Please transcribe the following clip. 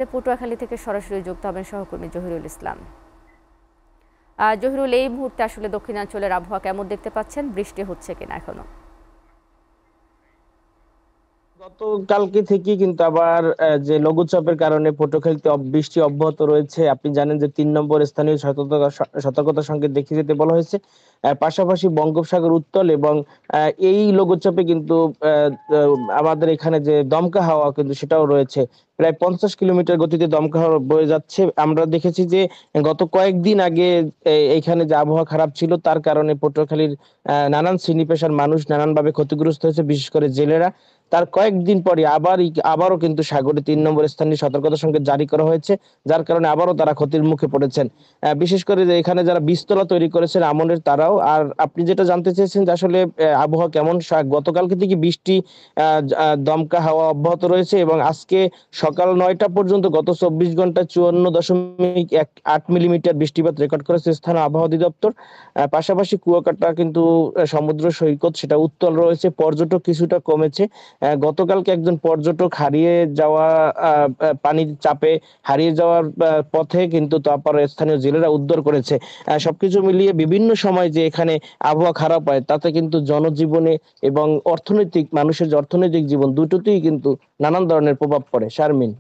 পটুয়াখালী থেকে সরাসরি যুক্ত হবেন সহকর্মী জহিরুল ইসলাম। জহিরুল, এই মুহূর্তে আসলে দক্ষিণাঞ্চলের আবহাওয়া কেমন দেখতে পাচ্ছেন? বৃষ্টি হচ্ছে কিনা এখনো? গতকালকে থেকে কিন্তু আবার যে লঘুচাপের কারণে পটুয়াখালীতে বৃষ্টি অব্যাহত রয়েছে। আপনি জানেন যে ৩ নম্বর স্থানীয় সতর্কতা সংকেত দেখিয়ে দিতে বলা হয়েছে। পাশাপাশি বঙ্গোপসাগর উত্তাল এবং এই লঘুচাপে কিন্তু আ আ আমাদের এখানে যে দমকা হাওয়া কিন্তু সেটাও রয়েছে। প্রায় ৫০ কিলোমিটার গতিতে দমকা হাওয়া বয়ে যাচ্ছে। আমরা দেখেছি যে গত কয়েকদিন আগে এইখানে যে আবহাওয়া খারাপ ছিল তার কারণে পটুয়াখালীর নানান শ্রেণী পেশার মানুষ নানানভাবে ক্ষতিগ্রস্ত হয়েছে, বিশেষ করে জেলেরা। তার কয়েকদিন পরে আবারও কিন্তু সাগরে ৩ নম্বর স্থানীয় সতর্কতা সংকেত জারি করা হয়েছে। যার কারণে আবারও তারা ক্ষতির মুখে পড়েছেন। বিশেষ করে যে এখানে যারা বীজতলা তৈরি করেছেন আমনের তারাও। আর আপনি যেটা জানতে চেয়েছেন যে আসলে আবহাওয়া কেমন? গতকালকে থেকে বৃষ্টি দমকা হাওয়া অব্যাহত রয়েছে এবং আজকে সকাল ৯টা পর্যন্ত গত ২৪ ঘন্টায় ৫৪.৮ মিলিমিটার বৃষ্টিপাত রেকর্ড করেছে স্থানীয় আবহাওয়া অধিদপ্তর। পাশাপাশি কুয়াকাটা কিন্তু সমুদ্র সৈকত সেটা উত্তাল রয়েছে। পর্যটক কিছুটা কমেছে। গতকালকে একজন পর্যটক হারিয়ে যাওয়া আ আ পানির চাপে হারিয়ে যাওয়ার পথে কিন্তু তারপরে স্থানীয় জেলেরা উদ্ধার করেছে। সবকিছু মিলিয়ে বিভিন্ন সময় যে এখানে আবহাওয়া খারাপ হয় তাতে কিন্তু জনজীবনে এবং মানুষের যে অর্থনৈতিক জীবন দুটোতেই কিন্তু নানান ধরনের প্রভাব পড়ে। শারমিন।